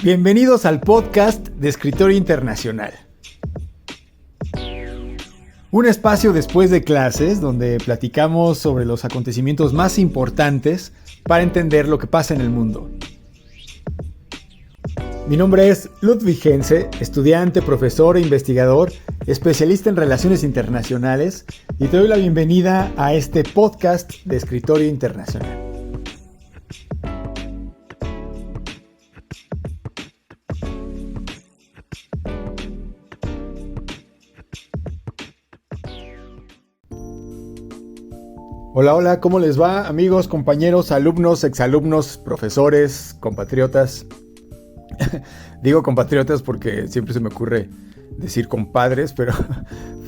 Bienvenidos al podcast de Escritorio Internacional. Un espacio después de clases donde platicamos sobre los acontecimientos más importantes para entender lo que pasa en el mundo. Mi nombre es Ludwig Hense, estudiante, profesor e investigador, especialista en relaciones internacionales, y te doy la bienvenida a este podcast de Escritorio Internacional. Hola, ¿cómo les va, amigos, compañeros, alumnos, exalumnos, profesores, compatriotas? Digo compatriotas porque siempre se me ocurre decir compadres, pero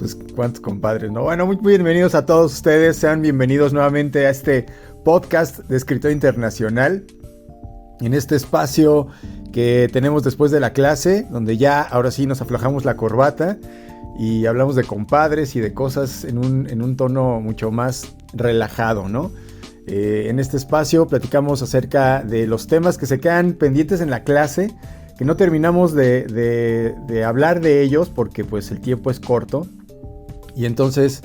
pues ¿cuántos compadres, no? Bueno, muy bienvenidos a todos ustedes, sean bienvenidos nuevamente a este podcast de Escritorio Internacional, en este espacio que tenemos después de la clase, donde ya ahora sí nos aflojamos la corbata y hablamos de compadres y de cosas en un tono mucho más relajado, ¿no? En este espacio platicamos acerca de los temas que se quedan pendientes en la clase, que no terminamos de hablar de ellos porque pues el tiempo es corto. Y entonces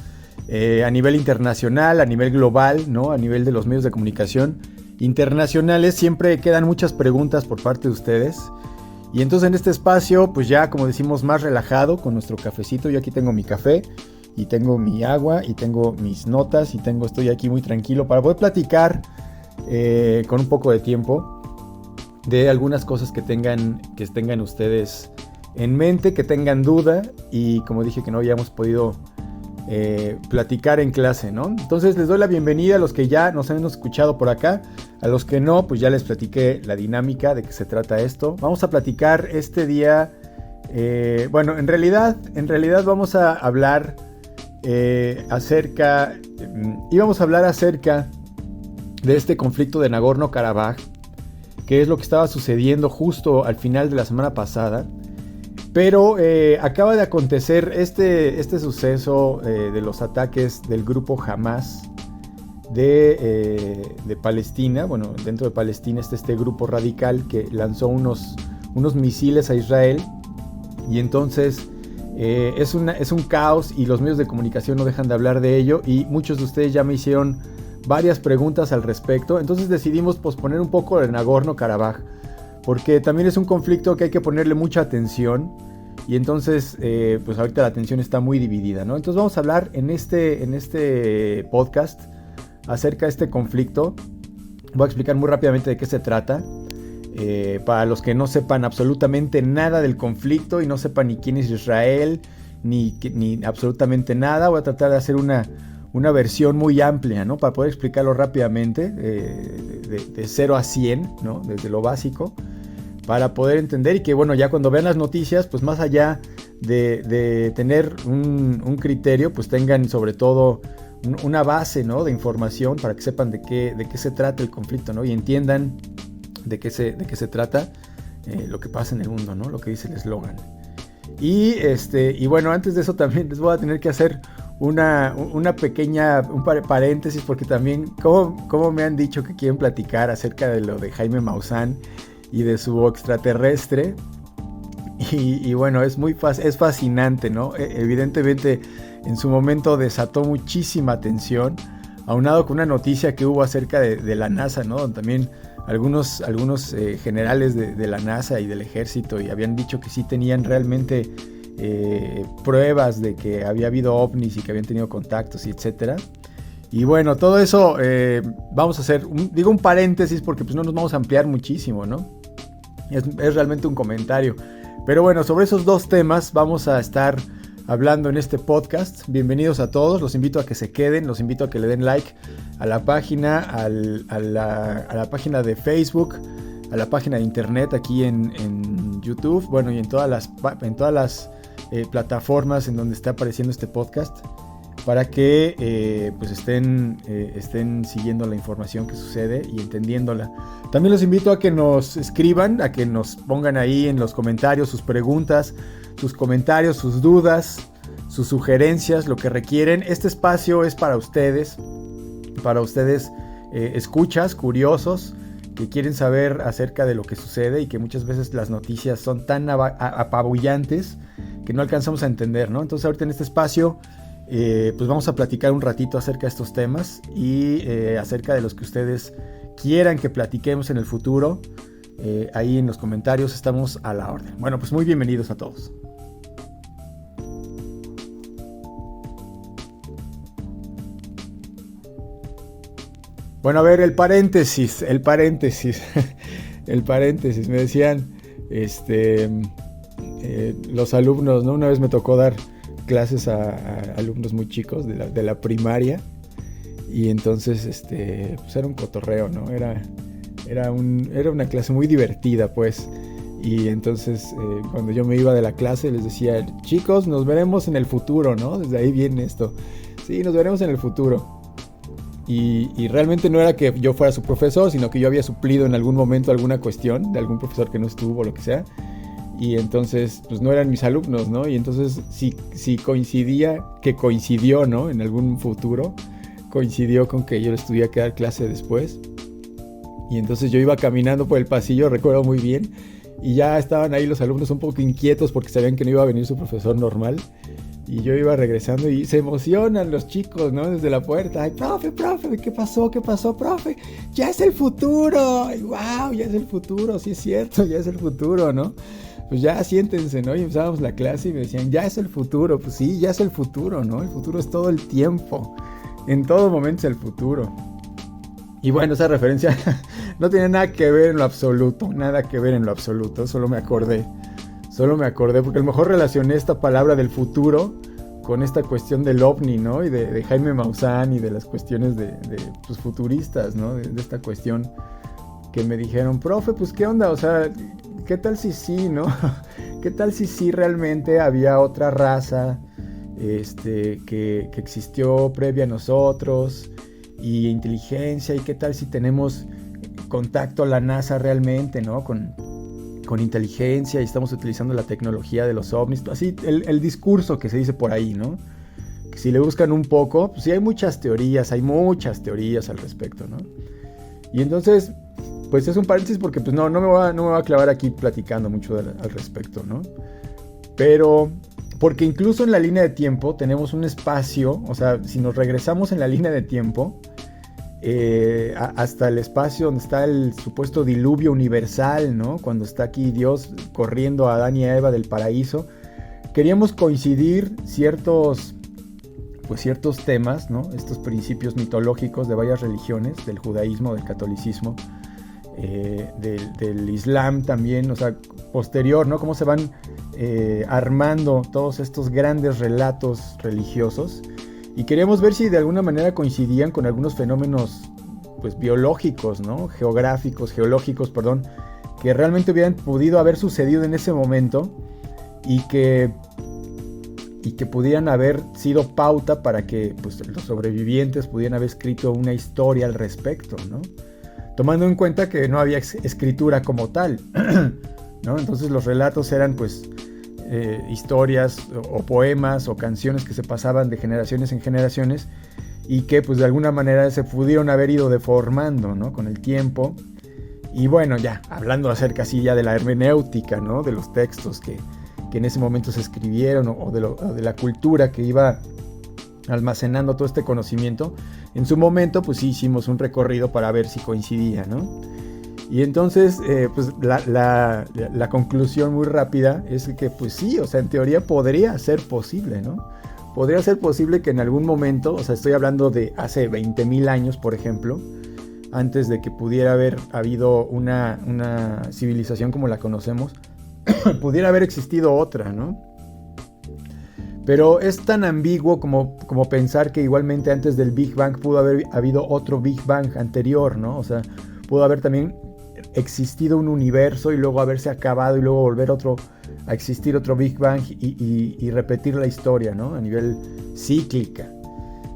a nivel internacional, a nivel global, ¿no? A nivel de los medios de comunicación internacionales siempre quedan muchas preguntas por parte de ustedes. Y entonces en este espacio, pues ya como decimos, más relajado, con nuestro cafecito. Yo aquí tengo mi café y tengo mi agua y tengo mis notas y estoy aquí muy tranquilo para poder platicar con un poco de tiempo de algunas cosas que tengan ustedes en mente, que tengan duda y como dije que no habíamos podido platicar en clase, ¿no? Entonces les doy la bienvenida a los que ya nos han escuchado por acá. A los que no, pues ya les platiqué la dinámica de qué se trata esto. Vamos a platicar este día, bueno, en realidad vamos a hablar acerca de este conflicto de Nagorno-Karabaj, que es lo que estaba sucediendo justo al final de la semana pasada. Pero acaba de acontecer este suceso de los ataques del grupo Hamas de Palestina. Bueno, dentro de Palestina está este grupo radical que lanzó unos misiles a Israel. Y entonces es un caos y los medios de comunicación no dejan de hablar de ello. Y muchos de ustedes ya me hicieron varias preguntas al respecto. Entonces decidimos posponer un poco el Nagorno-Karabaj, porque también es un conflicto que hay que ponerle mucha atención. Y entonces, pues ahorita la atención está muy dividida, ¿no? Entonces vamos a hablar en este podcast acerca de este conflicto. Voy a explicar muy rápidamente de qué se trata. Para los que no sepan absolutamente nada del conflicto y no sepan ni quién es Israel, ni absolutamente nada, voy a tratar de hacer una versión muy amplia, ¿no? Para poder explicarlo rápidamente, de 0 a 100, ¿no? Desde lo básico, para poder entender y que, bueno, ya cuando vean las noticias, pues más allá de tener un criterio, pues tengan sobre todo una base, ¿no? De información para que sepan de qué se trata el conflicto, ¿no? Y entiendan de qué se trata lo que pasa en el mundo, ¿no? Lo que dice el eslogan. Y bueno, antes de eso también les voy a tener que hacer un paréntesis, porque también como me han dicho que quieren platicar acerca de lo de Jaime Maussan y de su extraterrestre. Y bueno, es fascinante, ¿no? Evidentemente en su momento desató muchísima atención, aunado con una noticia que hubo acerca de la NASA, ¿no? Donde también algunos generales de la NASA y del ejército y habían dicho que sí tenían realmente pruebas de que había habido ovnis y que habían tenido contactos y etcétera. Y bueno, todo eso vamos a hacer un paréntesis porque pues no nos vamos a ampliar muchísimo, ¿no? Es realmente un comentario. Pero bueno, sobre esos dos temas vamos a estar hablando en este podcast. Bienvenidos a todos, los invito a que se queden, los invito a que le den like a la página, a la página de Facebook, a la página de internet aquí en YouTube, bueno, y en todas las plataformas en donde está apareciendo este podcast, para que pues estén siguiendo la información que sucede y entendiéndola. También los invito a que nos escriban, a que nos pongan ahí en los comentarios sus preguntas, sus comentarios, sus dudas, sus sugerencias, lo que requieren. Este espacio es para ustedes escuchas, curiosos, que quieren saber acerca de lo que sucede y que muchas veces las noticias son tan apabullantes que no alcanzamos a entender, ¿no? Entonces ahorita en este espacio pues vamos a platicar un ratito acerca de estos temas y acerca de los que ustedes quieran que platiquemos en el futuro. Ahí en los comentarios estamos a la orden. Bueno, pues muy bienvenidos a todos. Bueno, a ver, el paréntesis, el paréntesis, me decían, los alumnos, ¿no? Una vez me tocó dar clases a alumnos muy chicos de la primaria y entonces, pues era un cotorreo, ¿no? Era una clase muy divertida, pues, y entonces cuando yo me iba de la clase les decía, chicos, nos veremos en el futuro, ¿no? Desde ahí viene esto, sí, nos veremos en el futuro. Y realmente no era que yo fuera su profesor, sino que yo había suplido en algún momento alguna cuestión de algún profesor que no estuvo o lo que sea. Y entonces, pues no eran mis alumnos, ¿no? Y entonces, si coincidía, que coincidió, ¿no? En algún futuro, coincidió con que yo les tuviera que dar clase después. Y entonces yo iba caminando por el pasillo, recuerdo muy bien, y ya estaban ahí los alumnos un poco inquietos porque sabían que no iba a venir su profesor normal. Y yo iba regresando y se emocionan los chicos, ¿no? Desde la puerta. ¡Ay, profe, qué pasó, profe! ¡Ya es el futuro! ¡Ay, wow! Ya es el futuro, sí es cierto, ya es el futuro, ¿no? Pues ya siéntense, ¿no? Y empezábamos la clase y me decían, ya es el futuro. Pues sí, ya es el futuro, ¿no? El futuro es todo el tiempo. En todo momento es el futuro. Y bueno, esa referencia no tiene nada que ver en lo absoluto. Nada que ver en lo absoluto. Solo me acordé porque a lo mejor relacioné esta palabra del futuro con esta cuestión del ovni, ¿no? Y de Jaime Maussan y de las cuestiones de pues, futuristas, ¿no? De esta cuestión que me dijeron, profe, pues qué onda, o sea, ¿qué tal si sí, no? ¿Qué tal si sí realmente había otra raza que existió previa a nosotros y inteligencia? ¿Y qué tal si tenemos contacto a la NASA realmente, ¿no? Con inteligencia y estamos utilizando la tecnología de los ovnis, así el discurso que se dice por ahí, ¿no? Que si le buscan un poco, pues sí hay muchas teorías al respecto, ¿no? Y entonces, pues es un paréntesis porque pues no me voy a clavar aquí platicando mucho al respecto, ¿no? Pero, porque incluso en la línea de tiempo tenemos un espacio, o sea, si nos regresamos en la línea de tiempo, hasta el espacio donde está el supuesto diluvio universal, ¿no? Cuando está aquí Dios corriendo a Adán y a Eva del paraíso, queríamos coincidir ciertos temas, ¿no? Estos principios mitológicos de varias religiones, del judaísmo, del catolicismo, del islam también, o sea, posterior, ¿no? Cómo se van armando todos estos grandes relatos religiosos. Y queríamos ver si de alguna manera coincidían con algunos fenómenos pues biológicos, ¿no? geológicos, que realmente hubieran podido haber sucedido en ese momento y que pudieran haber sido pauta para que pues, los sobrevivientes pudieran haber escrito una historia al respecto, ¿no? Tomando en cuenta que no había escritura como tal, ¿no? Entonces los relatos eran pues historias o poemas o canciones que se pasaban de generaciones en generaciones y que pues de alguna manera se pudieron haber ido deformando, ¿no? Con el tiempo. Y bueno, ya hablando acerca así ya de la hermenéutica, ¿no? De los textos que en ese momento se escribieron o de la cultura que iba almacenando todo este conocimiento, en su momento pues sí hicimos un recorrido para ver si coincidía, ¿no? Y entonces, pues la conclusión muy rápida es que, pues sí, o sea, en teoría podría ser posible, ¿no? Podría ser posible que en algún momento, o sea, estoy hablando de hace 20,000 años, por ejemplo, antes de que pudiera haber habido una civilización como la conocemos, pudiera haber existido otra, ¿no? Pero es tan ambiguo como pensar que igualmente antes del Big Bang pudo haber habido otro Big Bang anterior, ¿no? O sea, pudo haber también existido un universo y luego haberse acabado y luego volver a existir otro Big Bang y repetir la historia, ¿no? A nivel cíclica.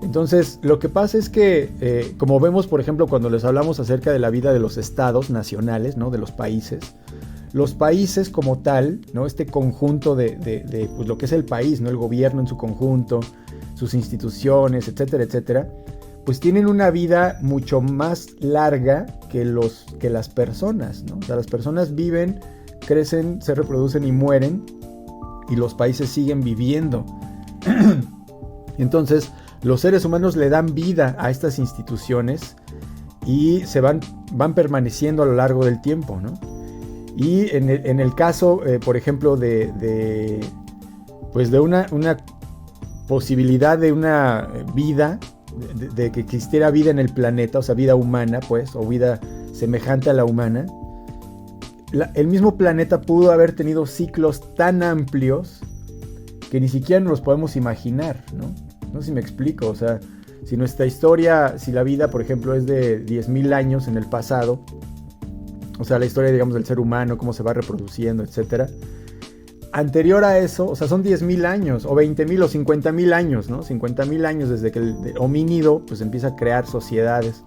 Entonces, lo que pasa es que, como vemos, por ejemplo, cuando les hablamos acerca de la vida de los estados nacionales, ¿no? De los países como tal, ¿no? Este conjunto de pues, lo que es el país, ¿no? El gobierno en su conjunto, sus instituciones, etcétera, etcétera, pues tienen una vida mucho más larga que las personas, ¿no? O sea, las personas viven, crecen, se reproducen y mueren, y los países siguen viviendo. Entonces, los seres humanos le dan vida a estas instituciones y se van permaneciendo a lo largo del tiempo, ¿no? Y en el caso, por ejemplo, de una posibilidad de una vida, de que existiera vida en el planeta, o sea, vida humana, pues, o vida semejante a la humana, el mismo planeta pudo haber tenido ciclos tan amplios que ni siquiera nos los podemos imaginar, ¿no? No sé si me explico, o sea, si nuestra historia, si la vida, por ejemplo, es de 10,000 años en el pasado, o sea, la historia, digamos, del ser humano, cómo se va reproduciendo, etcétera, anterior a eso, o sea, son 10,000 años, o 20,000 o 50,000 años, ¿no? 50,000 años desde que el homínido, pues, empieza a crear sociedades.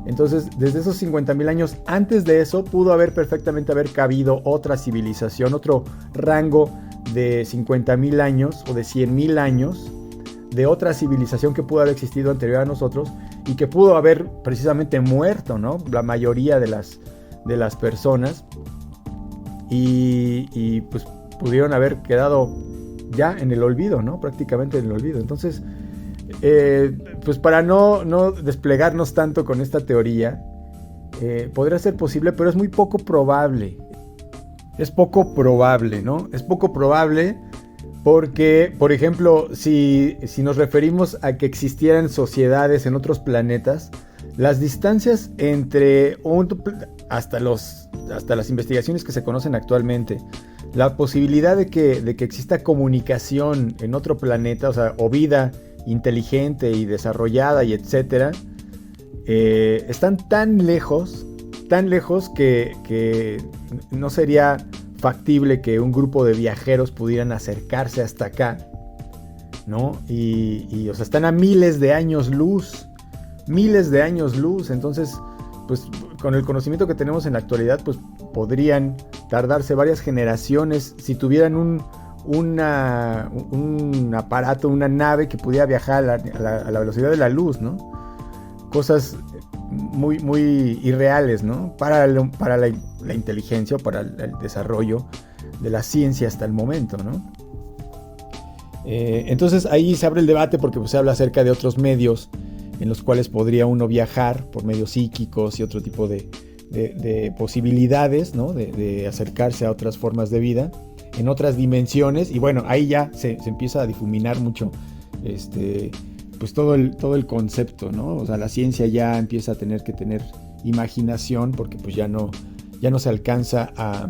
Entonces, desde esos 50,000 años, antes de eso, pudo perfectamente haber cabido otra civilización, otro rango de 50,000 años o de 100,000 años, de otra civilización que pudo haber existido anterior a nosotros y que pudo haber precisamente muerto, ¿no? La mayoría de las personas y pues pudieron haber quedado ya en el olvido, ¿no? Prácticamente en el olvido. Entonces, pues para no desplegarnos tanto con esta teoría, podría ser posible, pero es muy poco probable. Es poco probable, ¿no? Es poco probable porque, por ejemplo, si nos referimos a que existieran sociedades en otros planetas, las distancias entre hasta las investigaciones que se conocen actualmente, la posibilidad de que exista comunicación en otro planeta, o sea, o vida inteligente y desarrollada y etcétera, están tan lejos que no sería factible que un grupo de viajeros pudieran acercarse hasta acá, ¿no? Y o sea, están a miles de años luz. Entonces, pues con el conocimiento que tenemos en la actualidad, pues podrían tardarse varias generaciones si tuvieran un aparato, una nave que pudiera viajar a la velocidad de la luz, ¿no? Cosas muy, muy irreales, ¿no? Para la inteligencia o para el desarrollo de la ciencia hasta el momento, ¿no? Entonces ahí se abre el debate porque pues, se habla acerca de otros medios en los cuales podría uno viajar por medios psíquicos y otro tipo de posibilidades, ¿no? De acercarse a otras formas de vida en otras dimensiones, y bueno, ahí ya se empieza a difuminar mucho pues todo el concepto, ¿no? O sea, la ciencia ya empieza a tener que tener imaginación porque pues ya no se alcanza a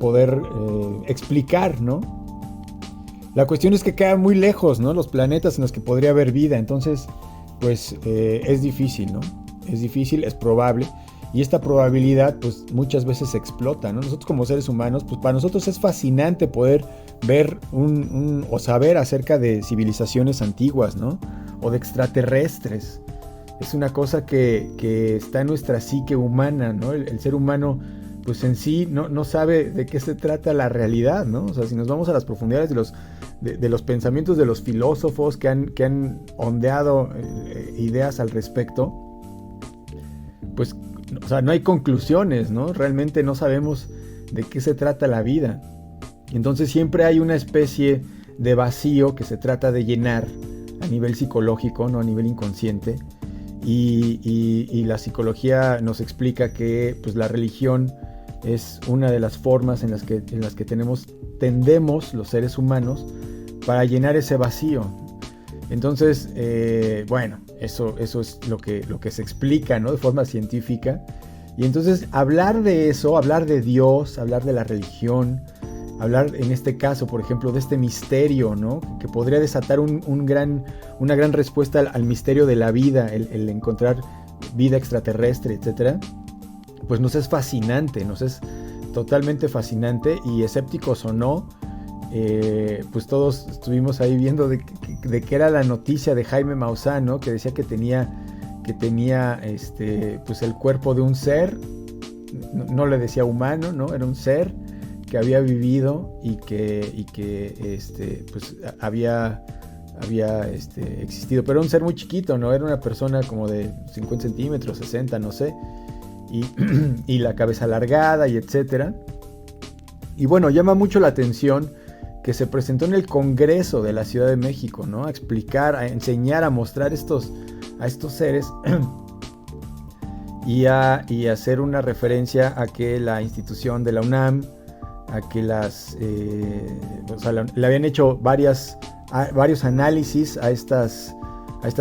poder explicar, ¿no? La cuestión es que quedan muy lejos, ¿no? Los planetas en los que podría haber vida, entonces pues es difícil, ¿no? Es difícil, es probable. Y esta probabilidad, pues, muchas veces se explota, ¿no? Nosotros como seres humanos, pues, para nosotros es fascinante poder ver o saber acerca de civilizaciones antiguas, ¿no? O de extraterrestres. Es una cosa que está en nuestra psique humana, ¿no? El ser humano, pues, en sí no sabe de qué se trata la realidad, ¿no? O sea, si nos vamos a las profundidades de los pensamientos de los filósofos que han ondeado ideas al respecto, pues, o sea, no hay conclusiones, ¿no? Realmente no sabemos de qué se trata la vida. Entonces siempre hay una especie de vacío que se trata de llenar a nivel psicológico, no a nivel inconsciente. Y la psicología nos explica que pues, la religión es una de las formas en las que tendemos los seres humanos para llenar ese vacío. Entonces, bueno, eso es lo que se explica, ¿no? De forma científica. Y entonces hablar de eso, hablar de Dios, hablar de la religión, hablar en este caso, por ejemplo, de este misterio, ¿no? Que podría desatar una gran respuesta al misterio de la vida, el encontrar vida extraterrestre, etcétera, pues nos es fascinante, nos es totalmente fascinante, y escépticos o no, pues todos estuvimos ahí viendo de qué era la noticia de Jaime Maussan, ¿no? Que decía que tenía pues el cuerpo de un ser, no le decía humano, ¿no? Era un ser que había vivido y que pues había existido, pero era un ser muy chiquito, ¿no? Era una persona como de 50 centímetros, 60, no sé, y la cabeza alargada y etcétera. Y bueno, llama mucho la atención que se presentó en el Congreso de la Ciudad de México, ¿no? A explicar, a enseñar, a mostrar a estos seres y a hacer una referencia a que la institución de la UNAM, a que le habían hecho varios análisis a estas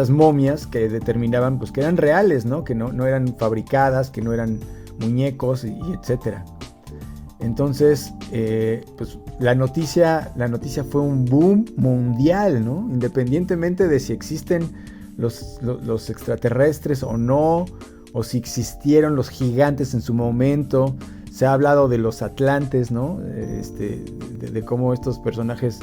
momias que determinaban pues que eran reales, ¿no? Que no eran fabricadas, que no eran muñecos y etcétera. Entonces, pues la noticia fue un boom mundial, ¿no? Independientemente de si existen los extraterrestres o no, o si existieron los gigantes en su momento. Se ha hablado de los atlantes, ¿no? De cómo estos personajes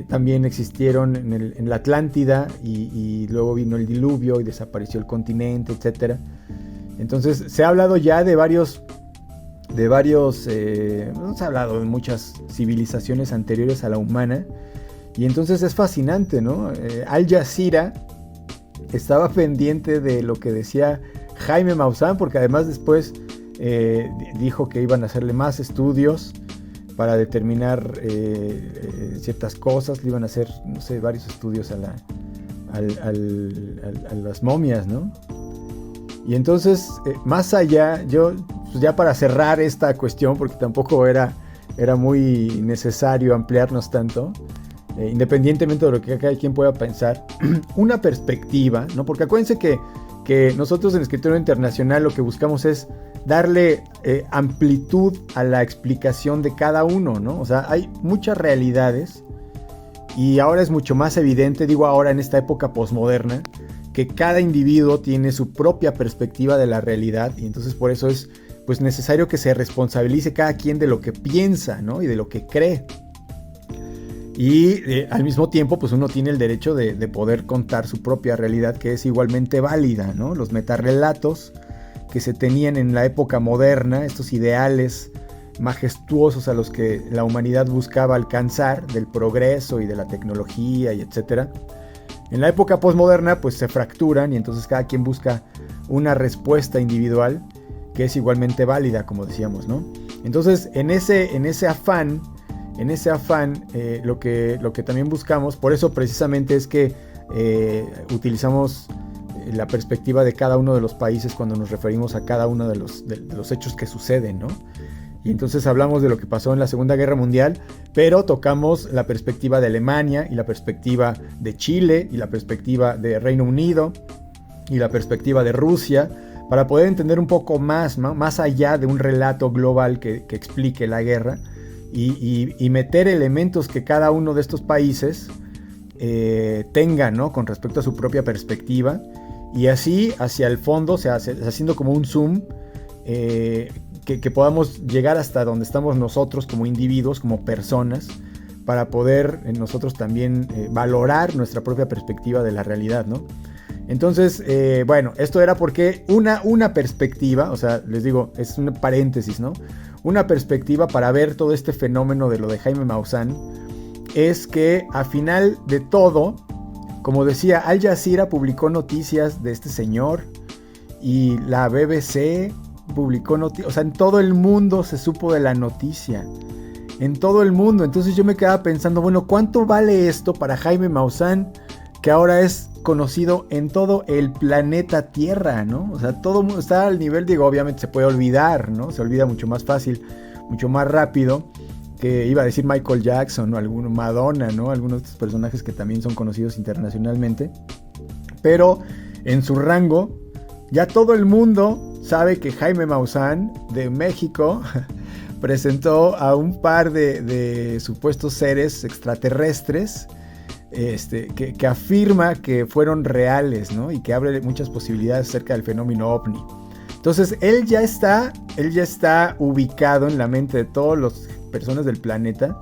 también existieron en la Atlántida y luego vino el diluvio y desapareció el continente, etcétera. Entonces se ha hablado ya de varios, se ha hablado de muchas civilizaciones anteriores a la humana, y entonces es fascinante, ¿no? Al Jazeera estaba pendiente de lo que decía Jaime Maussan, porque además después dijo que iban a hacerle más estudios para determinar ciertas cosas, le iban a hacer, no sé, varios estudios a las momias, ¿no? Y entonces, más allá, pues ya para cerrar esta cuestión, porque tampoco era muy necesario ampliarnos tanto, independientemente de lo que cada quien pueda pensar, una perspectiva, ¿no? Porque acuérdense que nosotros en Escritorio Internacional lo que buscamos es darle amplitud a la explicación de cada uno, ¿no? O sea, hay muchas realidades y ahora es mucho más evidente, digo ahora en esta época posmoderna, que cada individuo tiene su propia perspectiva de la realidad, y entonces por eso es pues necesario que se responsabilice cada quien de lo que piensa, ¿no? Y de lo que cree. Y al mismo tiempo pues uno tiene el derecho de poder contar su propia realidad, que es igualmente válida, ¿no? Los metarrelatos que se tenían en la época moderna, estos ideales majestuosos a los que la humanidad buscaba alcanzar, del progreso y de la tecnología y etcétera, en la época posmoderna pues se fracturan, y entonces cada quien busca una respuesta individual que es igualmente válida, como decíamos, ¿no? Entonces en ese afán lo que también buscamos, por eso precisamente es que utilizamos la perspectiva de cada uno de los países cuando nos referimos a cada uno de los hechos que suceden, ¿no? Y entonces hablamos de lo que pasó en la Segunda Guerra Mundial, pero tocamos la perspectiva de Alemania y la perspectiva de Chile y la perspectiva de Reino Unido y la perspectiva de Rusia, para poder entender un poco más, ¿no? Más allá de un relato global que explique la guerra, y meter elementos que cada uno de estos países tenga, ¿no? Con respecto a su propia perspectiva, y así hacia el fondo, o sea, haciendo como un zoom, que podamos llegar hasta donde estamos nosotros como individuos, como personas, para poder nosotros también valorar nuestra propia perspectiva de la realidad, ¿no? Entonces, bueno, esto era porque una perspectiva, o sea, les digo, es un paréntesis, ¿no? Una perspectiva para ver todo este fenómeno de lo de Jaime Maussan es que a final de todo, como decía, Al Jazeera publicó noticias de este señor, y la BBC publicó noticias, o sea, en todo el mundo se supo de la noticia, en todo el mundo. Entonces yo me quedaba pensando, bueno, ¿cuánto vale esto para Jaime Maussan, que ahora es conocido en todo el planeta Tierra, ¿no? O sea, todo el mundo está al nivel, digo, obviamente se puede olvidar, ¿no? Se olvida mucho más fácil, mucho más rápido, que iba a decir Michael Jackson o alguno, Madonna, ¿no? Algunos de estos personajes que también son conocidos internacionalmente. Pero en su rango, ya todo el mundo sabe que Jaime Maussan de México presentó a un par de supuestos seres extraterrestres, que afirma que fueron reales, ¿no? Y que abre muchas posibilidades acerca del fenómeno OVNI. Entonces él ya está ubicado en la mente de todas las personas del planeta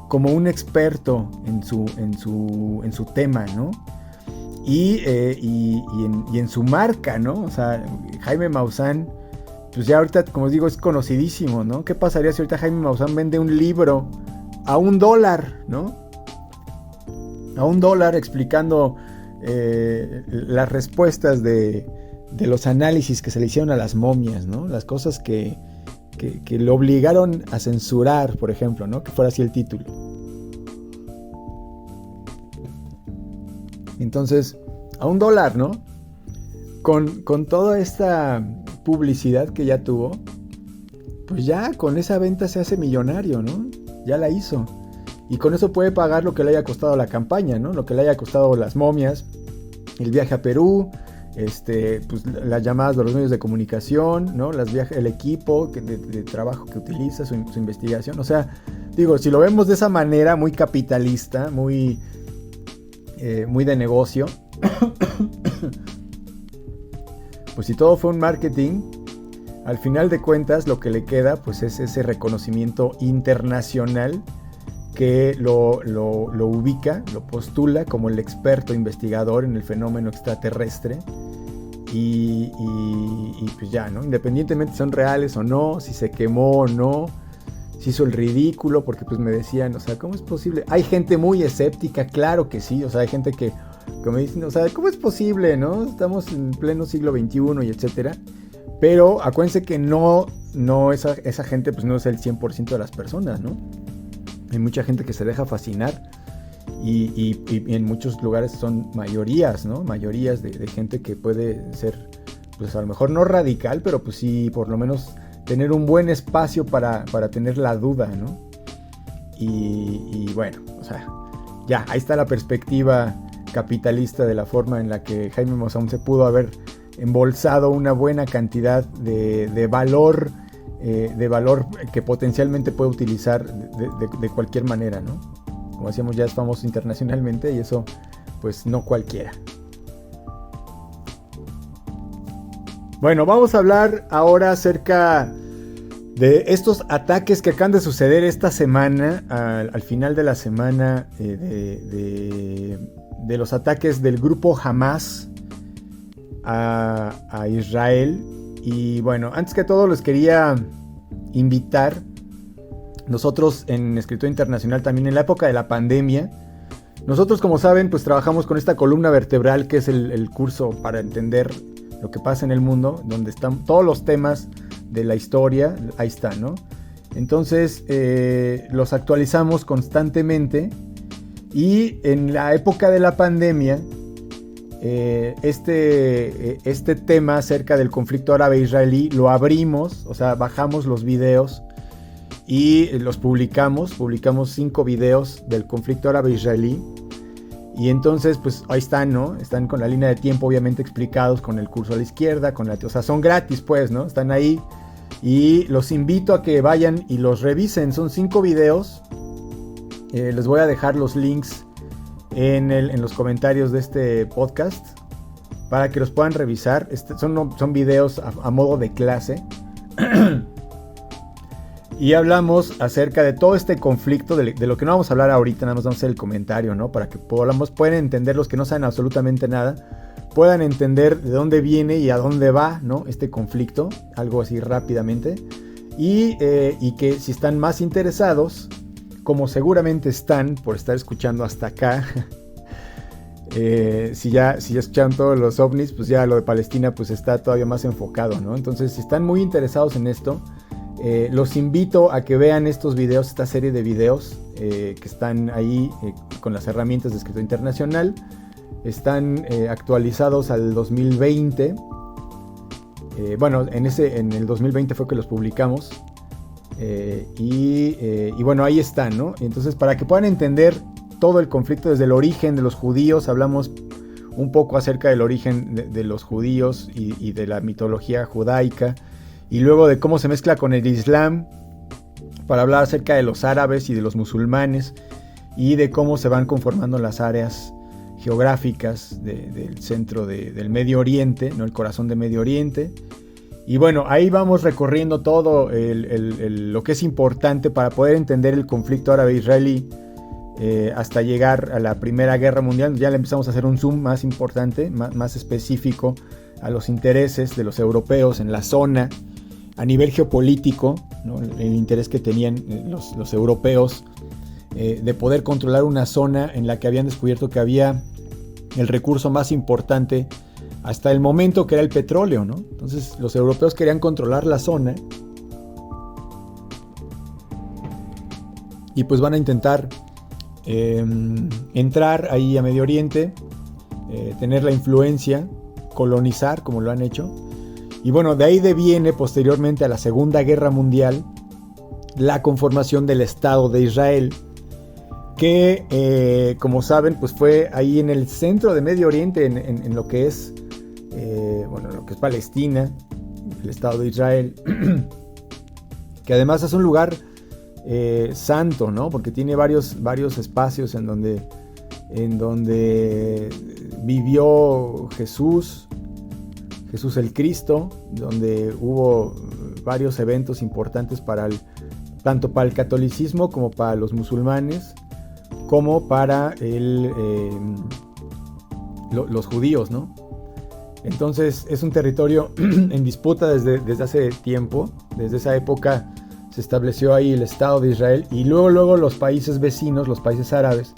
como un experto en su tema, ¿no? Y en su marca, ¿no? O sea, Jaime Maussan, pues ya ahorita, como os digo, es conocidísimo, ¿no? ¿Qué pasaría si ahorita Jaime Maussan vende un libro a $1, ¿no? a $1 explicando las respuestas de los análisis que se le hicieron a las momias, ¿no? Las cosas que lo obligaron a censurar, por ejemplo, ¿no? Que fuera así el título. Entonces, a $1, ¿no? Con toda esta publicidad que ya tuvo, pues ya con esa venta se hace millonario, ¿no? Ya la hizo. Y con eso puede pagar lo que le haya costado la campaña, ¿no? Lo que le haya costado las momias, el viaje a Perú, pues las llamadas de los medios de comunicación, ¿no? El equipo de trabajo que utiliza, su investigación. O sea, digo, si lo vemos de esa manera, muy capitalista, muy de negocio, pues si todo fue un marketing, al final de cuentas lo que le queda pues es ese reconocimiento internacional que lo ubica, lo postula como el experto investigador en el fenómeno extraterrestre y pues ya, ¿no? Independientemente si son reales o no, si se quemó o no, si hizo el ridículo, porque pues me decían, o sea, ¿cómo es posible? Hay gente muy escéptica, claro que sí, o sea, hay gente que me dicen, o sea, ¿cómo es posible, no? Estamos en pleno siglo XXI y etcétera, pero acuérdense que no esa gente pues no es el 100% de las personas, ¿no? Hay mucha gente que se deja fascinar y en muchos lugares son mayorías, ¿no? Mayorías de gente que puede ser, pues a lo mejor no radical, pero pues sí, por lo menos tener un buen espacio para tener la duda, ¿no? Y bueno, o sea, ya, ahí está la perspectiva capitalista de la forma en la que Jaime Maussan se pudo haber embolsado una buena cantidad de valor que potencialmente puede utilizar de cualquier manera, ¿no? Como decíamos, ya es famoso internacionalmente y eso pues no cualquiera. Bueno, vamos a hablar ahora acerca de estos ataques que acaban de suceder esta semana, al final de la semana, de los ataques del grupo Hamas a Israel. Y bueno, antes que todo les quería invitar, nosotros en Escritura Internacional también en la época de la pandemia, nosotros como saben pues trabajamos con esta columna vertebral que es el curso para entender lo que pasa en el mundo, donde están todos los temas de la historia, ahí está, ¿no? Entonces los actualizamos constantemente y en la época de la pandemia este tema acerca del conflicto árabe-israelí lo abrimos, o sea, bajamos los videos y los publicamos 5 videos del conflicto árabe-israelí y entonces pues ahí están, ¿no? Están con la línea de tiempo obviamente explicados con el curso a la izquierda, o sea, son gratis pues, ¿no? Están ahí y los invito a que vayan y los revisen, son 5 videos, les voy a dejar los links en los comentarios de este podcast para que los puedan revisar. Son videos a modo de clase y hablamos acerca de todo este conflicto de lo que no vamos a hablar ahorita, nada más vamos a hacer el comentario, ¿no? Para que puedan entender, los que no saben absolutamente nada, puedan entender de dónde viene y a dónde va, ¿no? Este conflicto, algo así rápidamente, y que si están más interesados, como seguramente están por estar escuchando hasta acá, si ya escucharon todos los ovnis, pues ya lo de Palestina pues está todavía más enfocado, ¿no? Entonces si están muy interesados en esto, los invito a que vean estos videos, esta serie de videos que están ahí con las herramientas de Escritura Internacional. Están actualizados al 2020. Bueno, en el 2020 fue que los publicamos. Y bueno, ahí están, ¿no? Entonces, para que puedan entender todo el conflicto desde el origen de los judíos, hablamos un poco acerca del origen de los judíos y de la mitología judaica, y luego de cómo se mezcla con el Islam, para hablar acerca de los árabes y de los musulmanes, y de cómo se van conformando las áreas geográficas del centro del Medio Oriente, ¿no? El corazón de Medio Oriente. Y bueno, ahí vamos recorriendo todo lo que es importante para poder entender el conflicto árabe-israelí hasta llegar a la Primera Guerra Mundial. Ya le empezamos a hacer un zoom más importante, más específico a los intereses de los europeos en la zona, a nivel geopolítico, ¿no? El interés que tenían los europeos de poder controlar una zona en la que habían descubierto que había el recurso más importante hasta el momento, que era el petróleo, ¿no? Entonces los europeos querían controlar la zona y pues van a intentar entrar ahí a Medio Oriente, tener la influencia, colonizar como lo han hecho. Y bueno, de ahí deviene posteriormente a la Segunda Guerra Mundial la conformación del Estado de Israel, que como saben pues fue ahí en el centro de Medio Oriente, en lo que es lo que es Palestina, el Estado de Israel, que además es un lugar santo, ¿no? Porque tiene varios espacios en donde vivió Jesús el Cristo, donde hubo varios eventos importantes tanto para el catolicismo como para los musulmanes, como para los judíos, ¿no? Entonces es un territorio en disputa desde hace tiempo. Desde esa época se estableció ahí el Estado de Israel, y luego los países vecinos, los países árabes,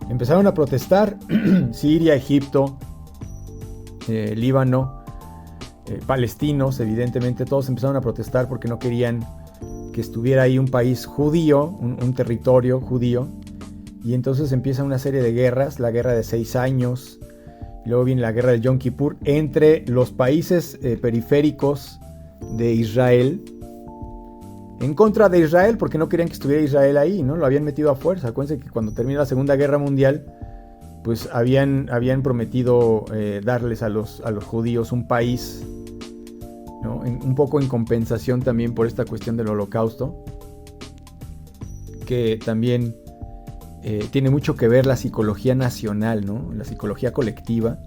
empezaron a protestar. Siria, Egipto, Líbano, palestinos, evidentemente, todos empezaron a protestar porque no querían que estuviera ahí un país judío, un territorio judío. Y entonces empieza una serie de guerras, la guerra de 6 años, y luego viene la guerra del Yom Kippur, entre los países periféricos de Israel, en contra de Israel, porque no querían que estuviera Israel ahí, ¿no? Lo habían metido a fuerza. Acuérdense que cuando termina la Segunda Guerra Mundial, pues habían prometido darles a los judíos un país, ¿no? Un poco en compensación también por esta cuestión del Holocausto, que también tiene mucho que ver la psicología nacional, ¿no? La psicología colectiva,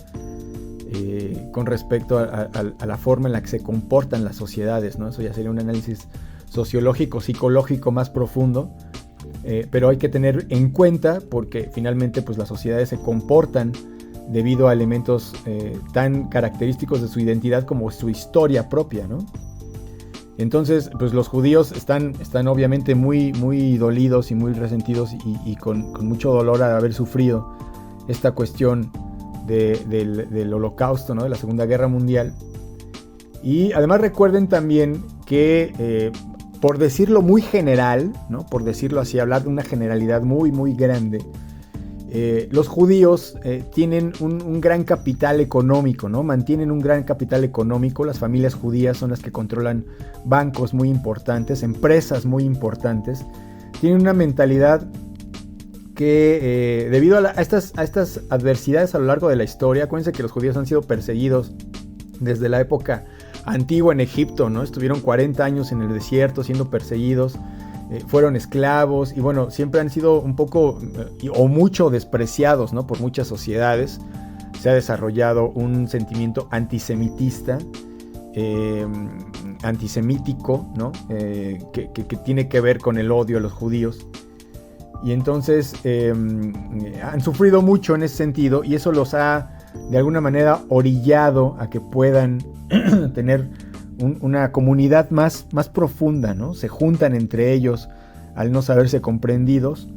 con respecto a la forma en la que se comportan las sociedades, ¿no? Eso ya sería un análisis sociológico, psicológico más profundo, pero hay que tener en cuenta porque finalmente pues las sociedades se comportan debido a elementos tan característicos de su identidad como su historia propia, ¿no? Entonces pues los judíos están obviamente muy, muy dolidos y muy resentidos y con mucho dolor al haber sufrido esta cuestión del Holocausto, ¿no? De la Segunda Guerra Mundial. Y además recuerden también que por decirlo muy general, ¿no? Por decirlo así, hablar de una generalidad muy, muy grande, los judíos tienen un gran capital económico, ¿no? Mantienen un gran capital económico. Las familias judías son las que controlan bancos muy importantes, empresas muy importantes. Tienen una mentalidad que debido a estas adversidades a lo largo de la historia, acuérdense que los judíos han sido perseguidos desde la época antigua en Egipto, ¿no? Estuvieron 40 años en el desierto siendo perseguidos, fueron esclavos y bueno, siempre han sido un poco o mucho despreciados, ¿no? Por muchas sociedades. Se ha desarrollado un sentimiento antisemitista, antisemítico, ¿no? Que tiene que ver con el odio a los judíos. Y entonces han sufrido mucho en ese sentido, y eso los ha de alguna manera orillado a que puedan tener una comunidad más profunda, ¿no? Se juntan entre ellos al no saberse comprendidos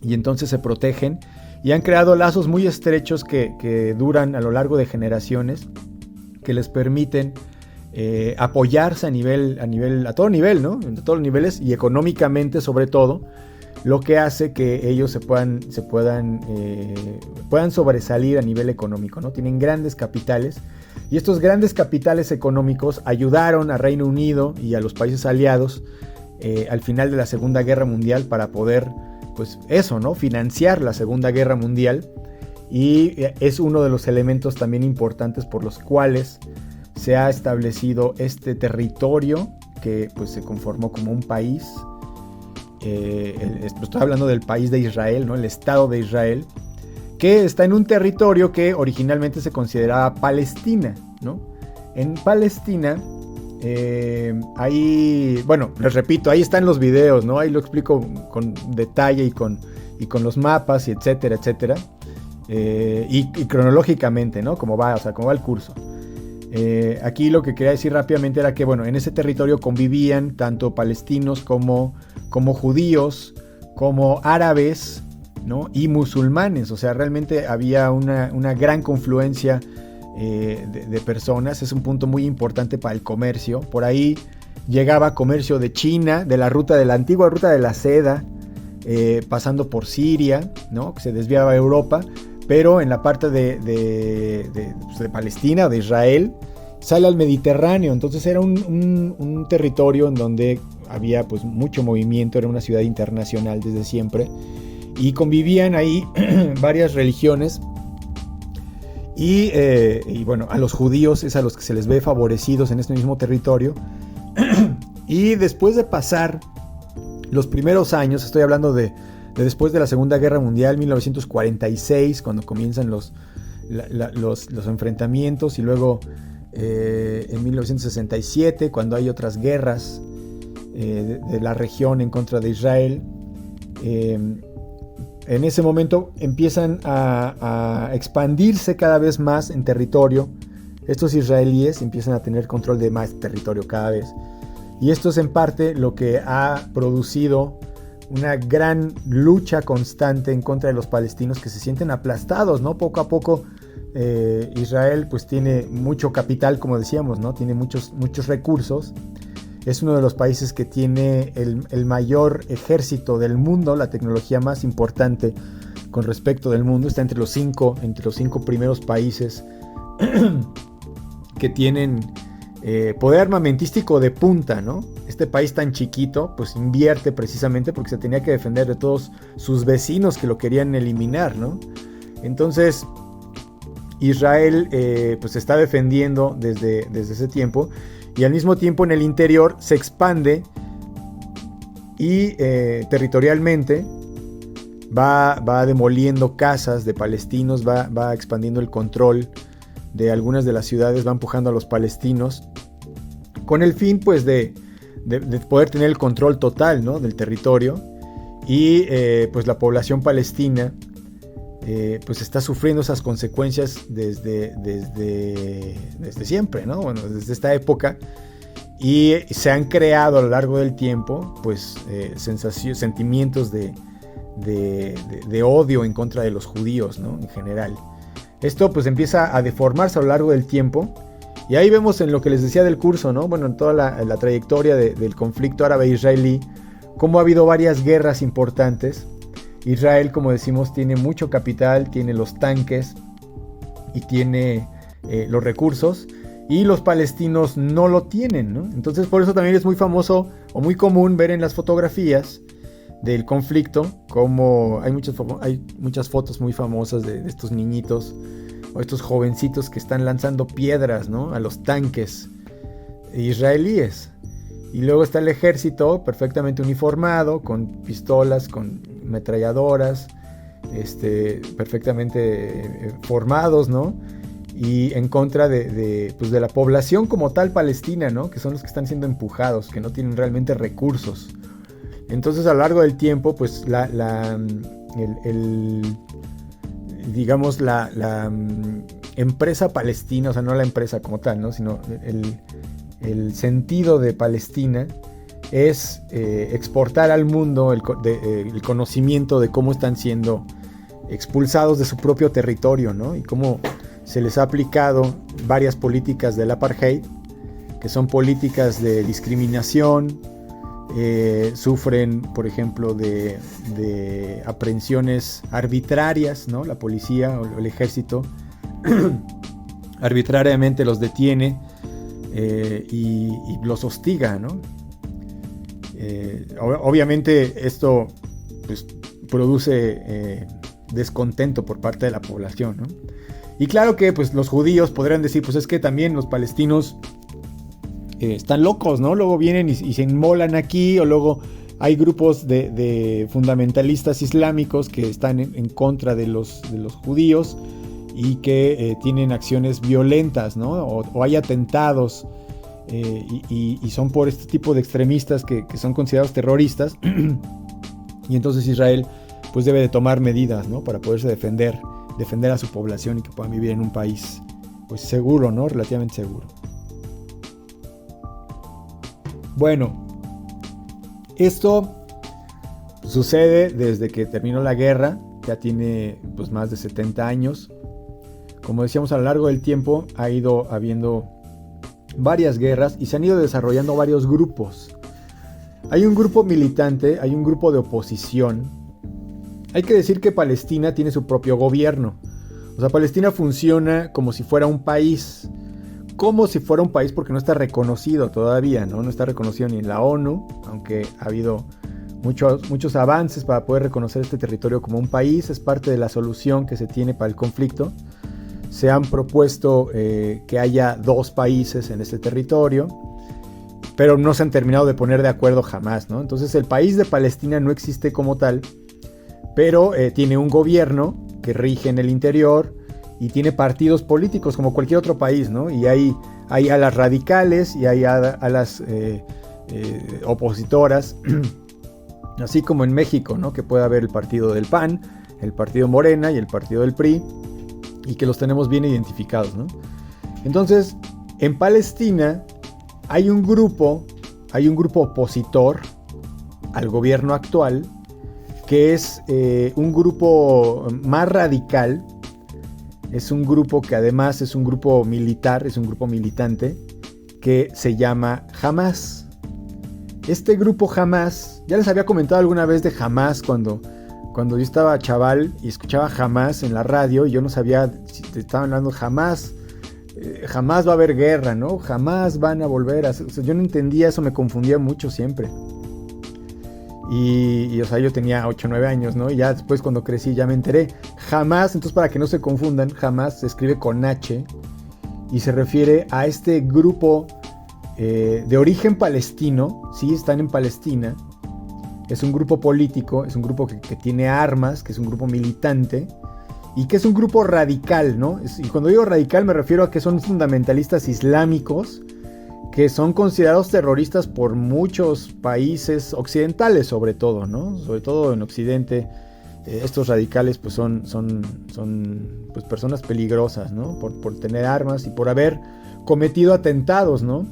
y entonces se protegen y han creado lazos muy estrechos que duran a lo largo de generaciones, que les permiten apoyarse a todo nivel, ¿no? En todos los niveles y económicamente sobre todo, lo que hace que ellos puedan sobresalir a nivel económico, ¿no? Tienen grandes capitales y estos grandes capitales económicos ayudaron a Reino Unido y a los países aliados al final de la Segunda Guerra Mundial para poder, pues eso, ¿no? Financiar la Segunda Guerra Mundial, y es uno de los elementos también importantes por los cuales se ha establecido este territorio que pues se conformó como un país. Estoy hablando del país de Israel, ¿no? El Estado de Israel, que está en un territorio que originalmente se consideraba Palestina, ¿no? En Palestina, ahí, bueno, les repito, ahí están los videos, ¿no? Ahí lo explico con detalle y con los mapas y etcétera, etcétera, y cronológicamente, ¿no? Cómo va el curso. Aquí lo que quería decir rápidamente era que, bueno, en ese territorio convivían tanto palestinos como judíos, como árabes, ¿no? Y musulmanes. O sea, realmente había una gran confluencia de personas. Es un punto muy importante para el comercio. Por ahí llegaba comercio de China, de la antigua ruta de la seda, pasando por Siria, ¿no? Que se desviaba a Europa, pero en la parte de Palestina, de Israel, sale al Mediterráneo. Entonces era un territorio en donde había pues mucho movimiento, era una ciudad internacional desde siempre, y convivían ahí varias religiones. Y bueno, a los judíos es a los que se les ve favorecidos en este mismo territorio. Y después de pasar los primeros años, estoy hablando de después de la Segunda Guerra Mundial, 1946, cuando comienzan los enfrentamientos, y luego en 1967, cuando hay otras guerras de la región en contra de Israel. En ese momento empiezan a expandirse cada vez más en territorio. Estos israelíes empiezan a tener control de más territorio cada vez. Y esto es en parte lo que ha producido una gran lucha constante en contra de los palestinos, que se sienten aplastados, ¿no? Poco a poco Israel pues tiene mucho capital, como decíamos, ¿no? Tiene muchos recursos. Es uno de los países que tiene el mayor ejército del mundo, la tecnología más importante con respecto del mundo. Está entre los cinco primeros países que tienen poder armamentístico de punta, ¿no? Este país tan chiquito pues invierte precisamente porque se tenía que defender de todos sus vecinos que lo querían eliminar, ¿no? Entonces Israel pues se está defendiendo desde ese tiempo, y al mismo tiempo en el interior se expande y territorialmente va demoliendo casas de palestinos, va expandiendo el control de algunas de las ciudades, va empujando a los palestinos con el fin pues de poder tener el control total, ¿no? Del territorio. Y pues la población palestina pues está sufriendo esas consecuencias desde siempre, ¿no? Bueno, desde esta época. Y se han creado a lo largo del tiempo pues sentimientos de odio en contra de los judíos, ¿no? En general. Esto pues empieza a deformarse a lo largo del tiempo, y ahí vemos en lo que les decía del curso, ¿no? Bueno, en toda la trayectoria del conflicto árabe-israelí, cómo ha habido varias guerras importantes. Israel, como decimos, tiene mucho capital, tiene los tanques y tiene los recursos, y los palestinos no lo tienen, ¿no? Entonces por eso también es muy famoso o muy común ver en las fotografías del conflicto como hay muchas fotos muy famosas de estos niñitos o estos jovencitos que están lanzando piedras, ¿no? A los tanques israelíes. Y luego está el ejército perfectamente uniformado, con pistolas, con ametralladoras, perfectamente formados, ¿no? Y en contra de la población como tal palestina, ¿no? Que son los que están siendo empujados, que no tienen realmente recursos. Entonces a lo largo del tiempo pues digamos la empresa palestina, o sea, no la empresa como tal, ¿no? Sino el sentido de Palestina es exportar al mundo el conocimiento de cómo están siendo expulsados de su propio territorio, ¿no? Y cómo se les ha aplicado varias políticas del apartheid, que son políticas de discriminación. Sufren, por ejemplo, de aprehensiones arbitrarias, ¿no? La policía o el ejército arbitrariamente los detiene y los hostiga, ¿no? Obviamente esto pues, produce descontento por parte de la población, ¿no? Y claro que pues, los judíos podrían decir, pues es que también los palestinos están locos, ¿no? Luego vienen y se inmolan aquí, o luego hay grupos de fundamentalistas islámicos que están en contra de los judíos y que tienen acciones violentas, ¿no? O hay atentados y son por este tipo de extremistas que son considerados terroristas. Y entonces Israel pues debe de tomar medidas, ¿no? Para poderse defender a su población y que puedan vivir en un país pues seguro, ¿no? Relativamente seguro. Bueno, esto Sucede desde que terminó la guerra, ya tiene pues más de 70 años. Como decíamos, a lo largo del tiempo ha ido habiendo varias guerras y se han ido desarrollando varios grupos. Hay un grupo militante, hay un grupo de oposición. Hay que decir que Palestina tiene su propio gobierno. O sea, Palestina funciona como si fuera un país. Como si fuera un país porque no está reconocido todavía, ¿no? No está reconocido ni en la ONU, aunque ha habido muchos avances para poder reconocer este territorio como un país. Es parte de la solución que se tiene para el conflicto. Se han propuesto que haya 2 países en este territorio, pero no se han terminado de poner de acuerdo jamás, ¿no? Entonces el país de Palestina no existe como tal, pero tiene un gobierno que rige en el interior y tiene partidos políticos como cualquier otro país, ¿no? Y hay alas radicales y hay alas opositoras, así como en México, ¿no? Que puede haber el partido del PAN, el partido Morena y el partido del PRI, y que los tenemos bien identificados, ¿no? Entonces, en Palestina hay un grupo opositor al gobierno actual, que es un grupo más radical. Es un grupo que además es un grupo militar, es un grupo militante, que se llama Hamás. Este grupo Hamás, ya les había comentado alguna vez de Hamás cuando yo estaba chaval y escuchaba Hamás en la radio y yo no sabía si te estaban hablando jamás va a haber guerra, ¿no? Jamás van a volver a... O sea, yo no entendía eso, me confundía mucho siempre. Y o sea, yo tenía 8 o 9 años, ¿no? Y ya después cuando crecí ya me enteré. Hamás, entonces para que no se confundan, Hamás se escribe con H y se refiere a este grupo de origen palestino, sí, están en Palestina. Es un grupo político, es un grupo que tiene armas, que es un grupo militante y que es un grupo radical, ¿no? Y cuando digo radical me refiero a que son fundamentalistas islámicos que son considerados terroristas por muchos países occidentales, sobre todo, ¿no? Sobre todo en Occidente, estos radicales pues son pues, personas peligrosas, ¿no? Por tener armas y por haber cometido atentados, ¿no?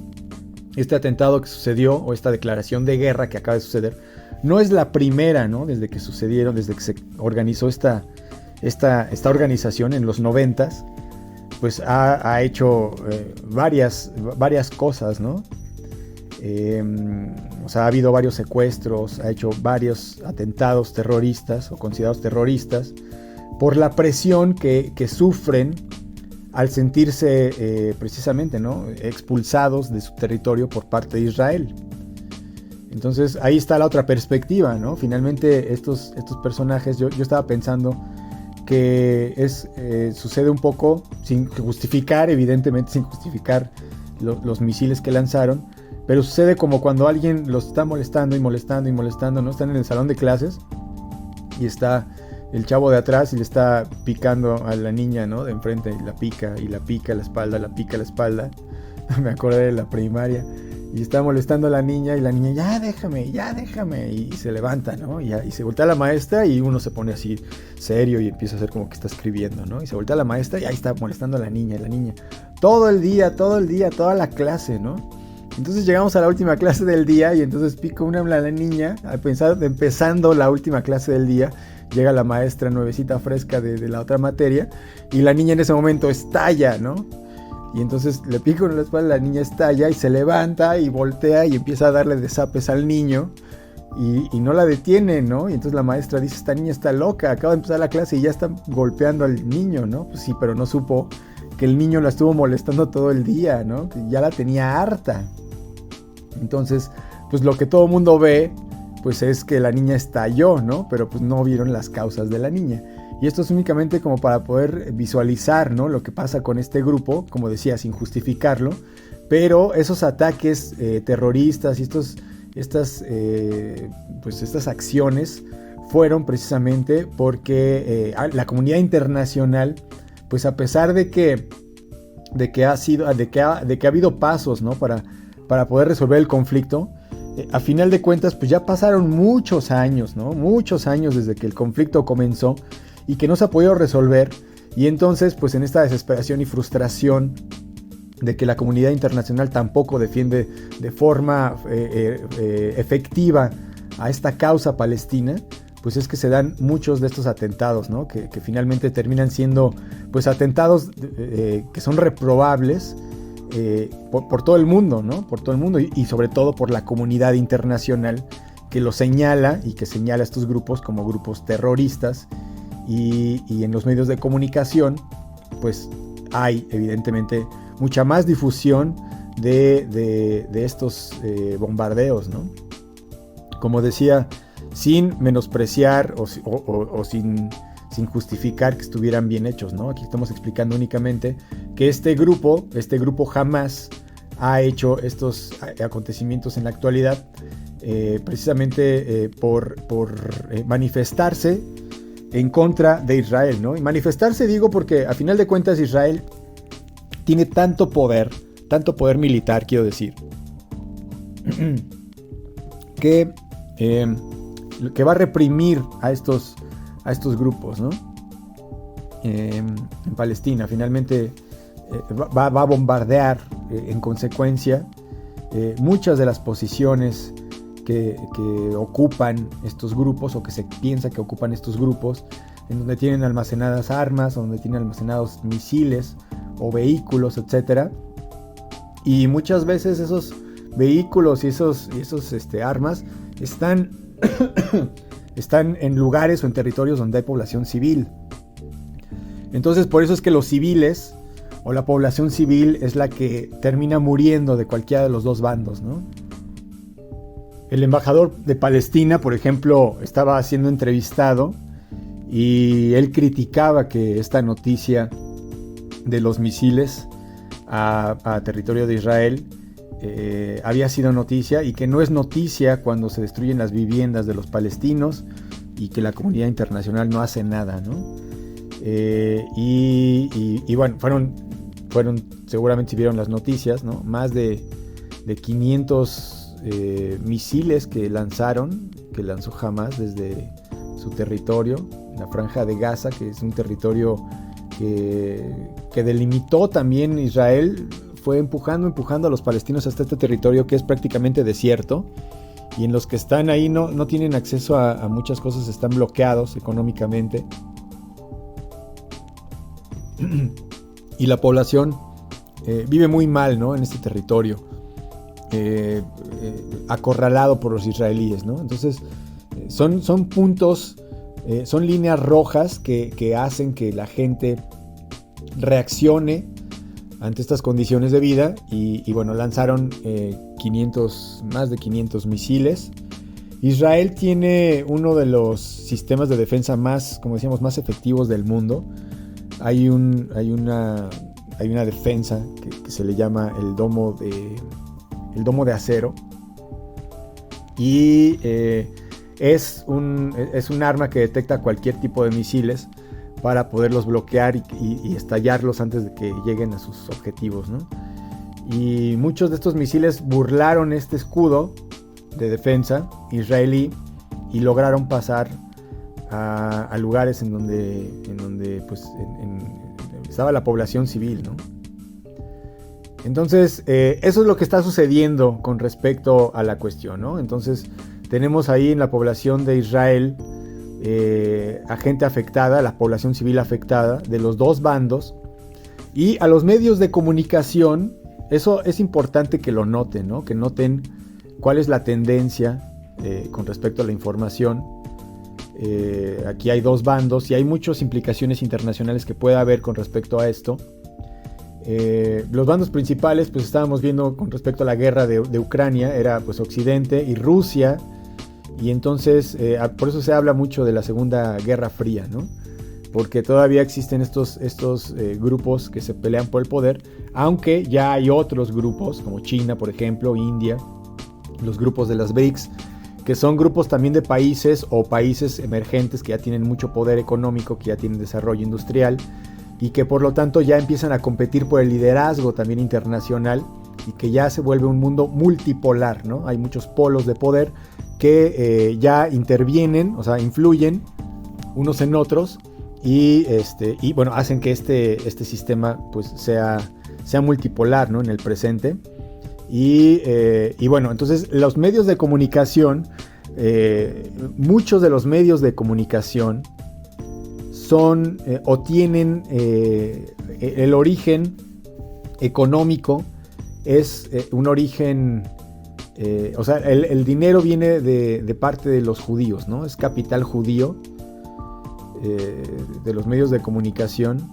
Este atentado que sucedió, o esta declaración de guerra que acaba de suceder, no es la primera, ¿no? Desde que sucedieron, desde que se organizó esta organización en los 90s, pues ha hecho varias cosas, ¿no? O sea, ha habido varios secuestros, ha hecho varios atentados terroristas o considerados terroristas por la presión que sufren al sentirse precisamente, ¿no? Expulsados de su territorio por parte de Israel. Entonces ahí está la otra perspectiva, ¿no? Finalmente estos personajes, yo estaba pensando que sucede un poco sin justificar, evidentemente sin justificar los misiles que lanzaron, pero sucede como cuando alguien los está molestando y molestando y molestando, ¿no? Están en el salón de clases y está el chavo de atrás y le está picando a la niña, ¿no? De enfrente, y la pica la espalda, la pica la espalda. Me acordé de la primaria. Y está molestando a la niña y la niña, ya déjame, y se levanta, ¿no? Y se voltea a la maestra y uno se pone así serio y empieza a hacer como que está escribiendo, ¿no? Y se voltea a la maestra y ahí está molestando a la niña, todo el día, toda la clase, ¿no? Entonces llegamos a la última clase del día y entonces pico una a la niña, empezando la última clase del día, llega la maestra nuevecita fresca de la otra materia y la niña en ese momento estalla, ¿no? Y entonces le pico en la espalda, la niña estalla y se levanta y voltea y empieza a darle desapes al niño y no la detiene, ¿no? Y entonces la maestra dice, esta niña está loca, acaba de empezar la clase y ya está golpeando al niño, ¿no? Pues sí, pero no supo que el niño la estuvo molestando todo el día, ¿no? Que ya la tenía harta. Entonces, pues lo que todo el mundo ve, pues es que la niña estalló, ¿no? Pero pues no vieron las causas de la niña. Y esto es únicamente como para poder visualizar, ¿no? Lo que pasa con este grupo, como decía, sin justificarlo. Pero esos ataques terroristas y estas acciones fueron precisamente porque la comunidad internacional, pues a pesar de que ha habido pasos, ¿no? para poder resolver el conflicto, a final de cuentas, pues ya pasaron muchos años, ¿no? Muchos años desde que el conflicto comenzó y que no se ha podido resolver. Y entonces, pues en esta desesperación y frustración de que la comunidad internacional tampoco defiende de forma efectiva a esta causa palestina, pues es que se dan muchos de estos atentados, ¿no? Que finalmente terminan siendo pues atentados que son reprobables por todo el mundo, ¿no? Por todo el mundo y sobre todo por la comunidad internacional que lo señala y que señala a estos grupos como grupos terroristas y en los medios de comunicación pues hay evidentemente mucha más difusión de estos bombardeos, ¿no? Como decía, sin menospreciar o sin justificar que estuvieran bien hechos, ¿no? Aquí estamos explicando únicamente que este grupo Hamás ha hecho estos acontecimientos en la actualidad precisamente por manifestarse en contra de Israel, ¿no? Y manifestarse digo porque a final de cuentas Israel tiene tanto poder militar, quiero decir, que va a reprimir a estos grupos, ¿no? En Palestina. Finalmente va a bombardear en consecuencia muchas de las posiciones que ocupan estos grupos o que se piensa que ocupan estos grupos, en donde tienen almacenadas armas, o donde tienen almacenados misiles o vehículos, etcétera. Y muchas veces esos vehículos y esos armas están en lugares o en territorios donde hay población civil. Entonces por eso es que los civiles o la población civil es la que termina muriendo de cualquiera de los dos bandos, ¿no? El embajador de Palestina, por ejemplo, estaba siendo entrevistado y él criticaba que esta noticia de los misiles a territorio de Israel había sido noticia y que no es noticia cuando se destruyen las viviendas de los palestinos y que la comunidad internacional no hace nada, ¿no? Y bueno, fueron seguramente si vieron las noticias, ¿no? Más de 500 misiles que lanzó Hamás desde su territorio, la Franja de Gaza, que es un territorio que delimitó también Israel, fue empujando a los palestinos hasta este territorio que es prácticamente desierto y en los que están ahí no tienen acceso a muchas cosas, están bloqueados económicamente y la población vive muy mal, ¿no? En este territorio, acorralado por los israelíes, ¿no? Entonces son puntos, son líneas rojas que hacen que la gente reaccione ante estas condiciones de vida y bueno, lanzaron más de 500 misiles. Israel tiene uno de los sistemas de defensa más, como decíamos, más efectivos del mundo. Hay una defensa que se le llama el domo de acero y es un arma que detecta cualquier tipo de misiles para poderlos bloquear y estallarlos antes de que lleguen a sus objetivos, ¿no? Y muchos de estos misiles burlaron este escudo de defensa israelí y lograron pasar a lugares en donde pues estaba la población civil, ¿no? Entonces eso es lo que está sucediendo con respecto a la cuestión, ¿no? Entonces tenemos ahí en la población de Israel a gente afectada, la población civil afectada de los dos bandos, y a los medios de comunicación, eso es importante que lo noten, ¿no? Que noten cuál es la tendencia con respecto a la información. Aquí hay dos bandos y hay muchas implicaciones internacionales que puede haber con respecto a esto. Los bandos principales, pues estábamos viendo con respecto a la guerra de Ucrania, era pues Occidente y Rusia. Y entonces, por eso se habla mucho de la Segunda Guerra Fría, ¿no? Porque todavía existen estos grupos que se pelean por el poder, aunque ya hay otros grupos, como China, por ejemplo, India, los grupos de las BRICS, que son grupos también de países o países emergentes que ya tienen mucho poder económico, que ya tienen desarrollo industrial, y que por lo tanto ya empiezan a competir por el liderazgo también internacional, y que ya se vuelve un mundo multipolar, ¿no? Hay muchos polos de poder que ya intervienen, o sea, influyen unos en otros y bueno, hacen que este sistema pues sea multipolar, ¿no? En el presente. Y bueno, entonces los medios de comunicación muchos de los medios de comunicación son o tienen el origen económico, es un origen, o sea, el dinero viene de parte de los judíos, ¿no? Es capital judío de los medios de comunicación,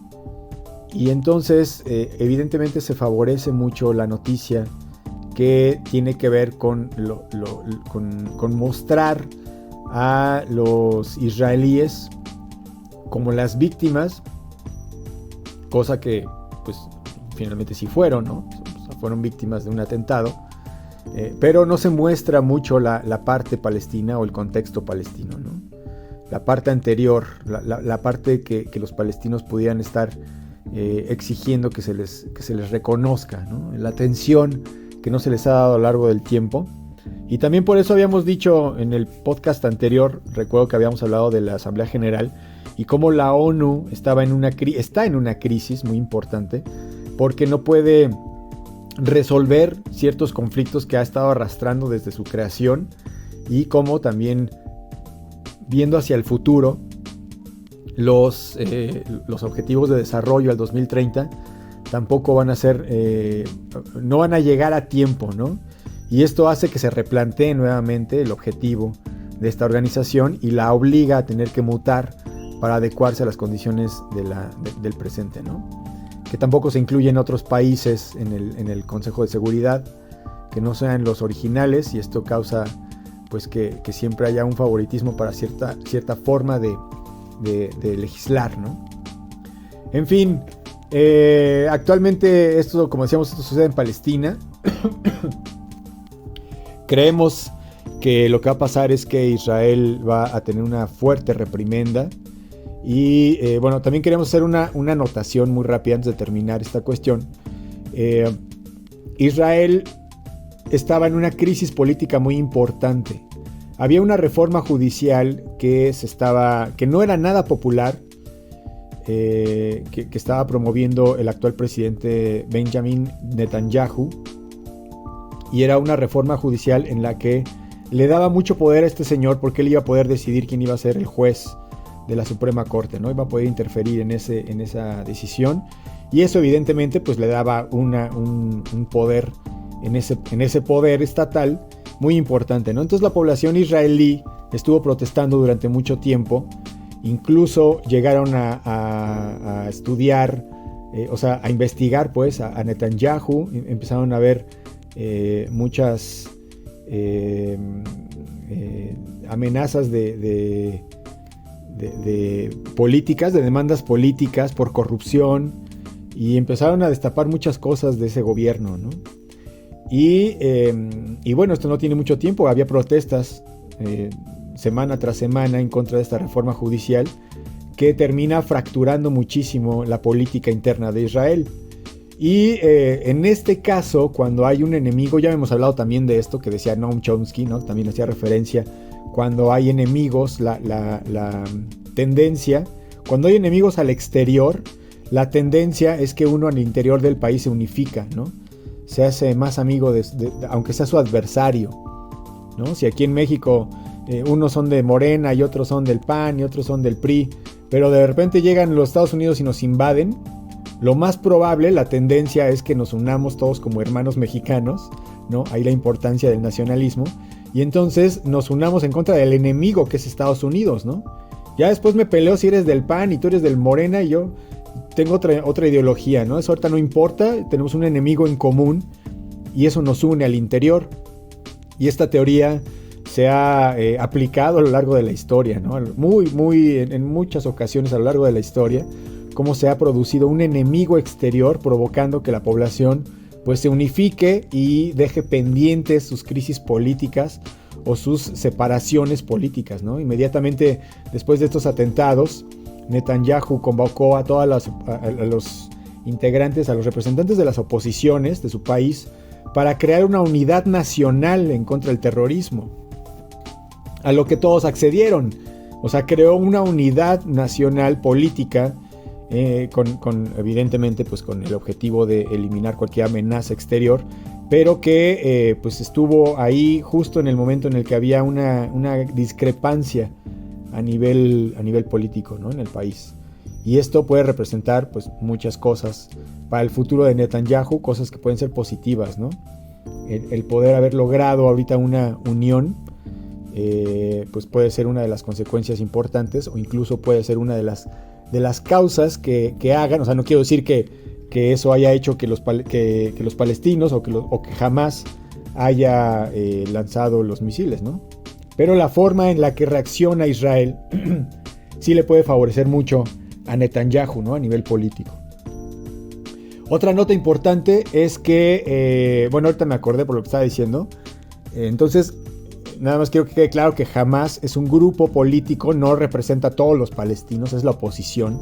y entonces evidentemente se favorece mucho la noticia que tiene que ver con mostrar a los israelíes como las víctimas, cosa que pues finalmente sí fueron, ¿no? O sea, fueron víctimas de un atentado, pero no se muestra mucho la parte palestina o el contexto palestino, ¿no? La parte anterior, la parte que los palestinos pudieran estar exigiendo que se les reconozca, ¿no? La atención que no se les ha dado a lo largo del tiempo. Y también por eso habíamos dicho en el podcast anterior, recuerdo que habíamos hablado de la Asamblea General y cómo la ONU está en una crisis muy importante, porque no puede resolver ciertos conflictos que ha estado arrastrando desde su creación, y cómo también, viendo hacia el futuro, los objetivos de desarrollo al 2030 tampoco van a ser, no van a llegar a tiempo, ¿no? Y esto hace que se replantee nuevamente el objetivo de esta organización y la obliga a tener que mutar para adecuarse a las condiciones del presente, ¿no? Que tampoco se incluyen otros países en el Consejo de Seguridad que no sean los originales, y esto causa pues que siempre haya un favoritismo para cierta forma de legislar, ¿no? En fin, actualmente esto, como decíamos, esto sucede en Palestina. Creemos que lo que va a pasar es que Israel va a tener una fuerte reprimenda. Y bueno, también queremos hacer una anotación muy rápida antes de terminar esta cuestión. Israel estaba en una crisis política muy importante. Había una reforma judicial que no era nada popular, que estaba promoviendo el actual presidente Benjamin Netanyahu, y era una reforma judicial en la que le daba mucho poder a este señor, porque él iba a poder decidir quién iba a ser el juez de la Suprema Corte, ¿no? Iba a poder interferir en esa decisión, y eso evidentemente pues le daba un poder en ese poder estatal muy importante, ¿no? Entonces la población israelí estuvo protestando durante mucho tiempo. Incluso llegaron a estudiar, o sea, a investigar pues a Netanyahu. Empezaron a ver muchas amenazas de políticas, de demandas políticas por corrupción, y empezaron a destapar muchas cosas de ese gobierno, ¿no? Y bueno, esto no tiene mucho tiempo, había protestas semana tras semana en contra de esta reforma judicial, que termina fracturando muchísimo la política interna de Israel. Y en este caso, cuando hay un enemigo, ya hemos hablado también de esto que decía Noam Chomsky, ¿no? También hacía referencia, cuando hay enemigos, la tendencia, cuando hay enemigos al exterior, la tendencia es que uno al interior del país se unifica, ¿no? Se hace más amigo aunque sea su adversario, ¿no? Si aquí en México unos son de Morena y otros son del PAN y otros son del PRI, pero de repente llegan los Estados Unidos y nos invaden, lo más probable, la tendencia es que nos unamos todos como hermanos mexicanos, ¿no? Ahí la importancia del nacionalismo, y entonces nos unamos en contra del enemigo que es Estados Unidos, ¿no? Ya después me peleo si eres del PAN y tú eres del Morena y yo tengo otra ideología, ¿no? Eso ahorita no importa, tenemos un enemigo en común y eso nos une al interior. Y esta teoría se ha aplicado a lo largo de la historia, ¿no? En muchas ocasiones a lo largo de la historia, cómo se ha producido un enemigo exterior provocando que la población pues se unifique y deje pendientes sus crisis políticas o sus separaciones políticas, ¿no? Inmediatamente después de estos atentados, Netanyahu convocó a todos los integrantes, a los representantes de las oposiciones de su país, para crear una unidad nacional en contra del terrorismo, a lo que todos accedieron. O sea, creó una unidad nacional política evidentemente pues con el objetivo de eliminar cualquier amenaza exterior, pero que pues estuvo ahí justo en el momento en el que había una discrepancia a nivel político, ¿no? En el país. Y esto puede representar pues muchas cosas para el futuro de Netanyahu, cosas que pueden ser positivas, ¿no? El poder haber logrado ahorita una unión pues puede ser una de las consecuencias importantes, o incluso puede ser una de las causas que hagan, o sea, no quiero decir que eso haya hecho que los palestinos o que jamás haya lanzado los misiles, ¿no? Pero la forma en la que reacciona Israel sí le puede favorecer mucho a Netanyahu, ¿no? A nivel político. Otra nota importante es que, bueno, ahorita me acordé por lo que estaba diciendo. Entonces, nada más quiero que quede claro que Hamás es un grupo político, no representa a todos los palestinos, es la oposición.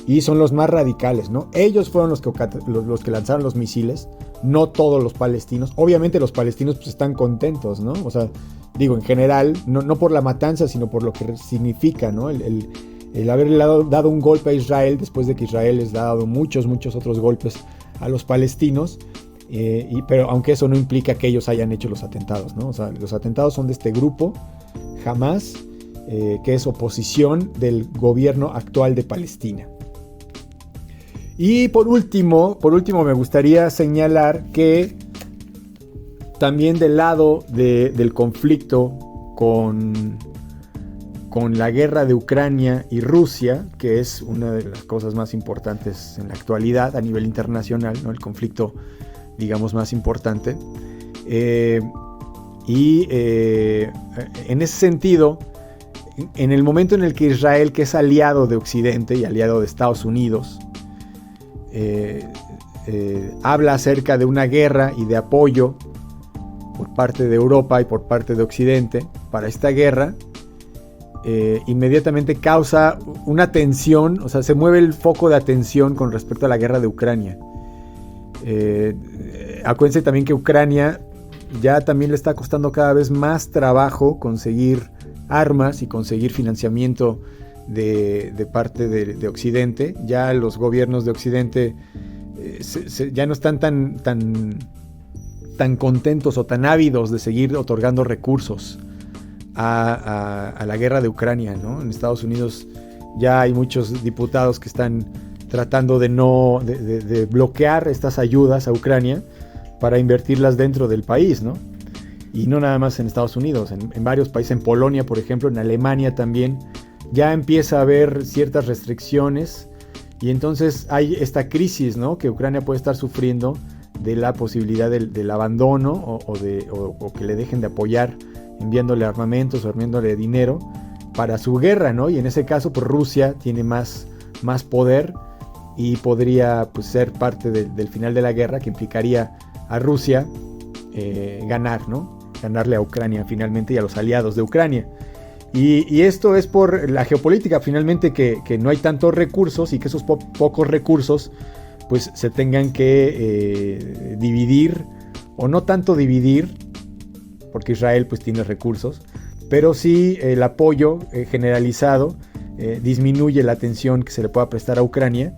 Y son los más radicales, ¿no? Ellos fueron los que lanzaron los misiles, no todos los palestinos. Obviamente los palestinos pues están contentos, ¿no? O sea, digo, en general, no por la matanza, sino por lo que significa, ¿no? El haberle dado un golpe a Israel después de que Israel les ha dado muchos otros golpes a los palestinos. Pero aunque eso no implica que ellos hayan hecho los atentados, ¿no? O sea, los atentados son de este grupo, Hamás, que es oposición del gobierno actual de Palestina. Y por último me gustaría señalar que también del lado del conflicto con la guerra de Ucrania y Rusia, que es una de las cosas más importantes en la actualidad a nivel internacional, ¿no? El conflicto, digamos, más importante. En ese sentido, en el momento en el que Israel, que es aliado de Occidente y aliado de Estados Unidos, habla acerca de una guerra y de apoyo por parte de Europa y por parte de Occidente para esta guerra, inmediatamente causa una tensión, o sea, se mueve el foco de atención con respecto a la guerra de Ucrania. Acuérdense también que Ucrania ya también le está costando cada vez más trabajo conseguir armas y conseguir financiamiento de parte de Occidente. Ya los gobiernos de Occidente ya no están tan contentos o tan ávidos de seguir otorgando recursos a la guerra de Ucrania, ¿no? En Estados Unidos ya hay muchos diputados que están tratando de bloquear estas ayudas a Ucrania para invertirlas dentro del país, ¿no? Y no nada más en Estados Unidos, en varios países, en Polonia, por ejemplo, en Alemania también, ya empieza a haber ciertas restricciones, y entonces hay esta crisis, ¿no? Que Ucrania puede estar sufriendo de la posibilidad del abandono o que le dejen de apoyar enviándole armamentos o enviándole dinero para su guerra, ¿no? Y en ese caso, pues Rusia tiene más poder y podría pues ser parte del final de la guerra, que implicaría a Rusia ganar, ¿no? Ganarle a Ucrania finalmente y a los aliados de Ucrania. Y esto es por la geopolítica, finalmente, que no hay tantos recursos y que esos pocos recursos pues se tengan que dividir, o no tanto dividir, porque Israel pues tiene recursos, pero sí el apoyo generalizado disminuye la atención que se le pueda prestar a Ucrania,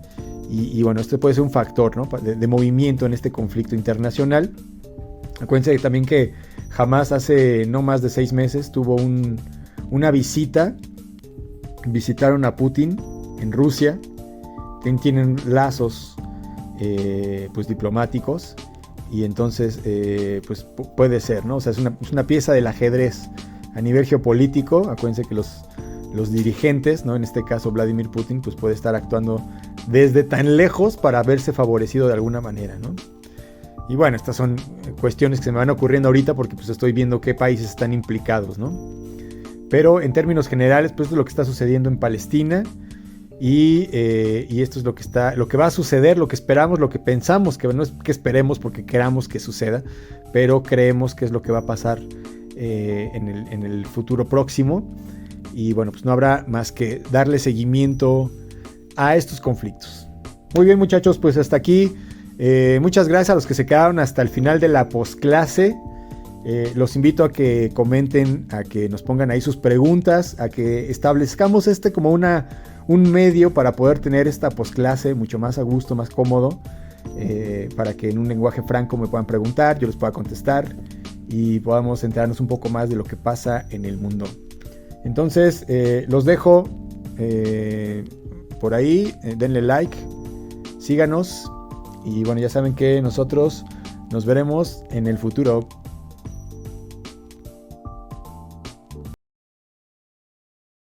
y bueno, este puede ser un factor, ¿no? de movimiento en este conflicto internacional. Acuérdense también que Hamás hace no más de 6 meses tuvo una visita, visitaron a Putin en Rusia, tienen lazos pues diplomáticos, y entonces pues puede ser, ¿no? O sea, es una pieza del ajedrez a nivel geopolítico. Acuérdense que los dirigentes, ¿no? En este caso Vladimir Putin, pues puede estar actuando desde tan lejos para verse favorecido de alguna manera, ¿no? Y bueno, estas son cuestiones que se me van ocurriendo ahorita porque pues estoy viendo qué países están implicados, ¿no? Pero en términos generales, pues esto es lo que está sucediendo en Palestina, y esto es lo que va a suceder, lo que esperamos, lo que pensamos, que no es que esperemos porque queramos que suceda, pero creemos que es lo que va a pasar en el futuro próximo. Y bueno, pues no habrá más que darle seguimiento a estos conflictos. Muy bien, muchachos, pues hasta aquí. Muchas gracias a los que se quedaron hasta el final de la postclase. Los invito a que comenten, a que nos pongan ahí sus preguntas, a que establezcamos como un medio para poder tener esta postclase mucho más a gusto, más cómodo. para que en un lenguaje franco me puedan preguntar, yo les pueda contestar y podamos enterarnos un poco más de lo que pasa en el mundo. Entonces, los dejo por ahí, denle like, síganos y bueno, ya saben que nosotros nos veremos en el futuro.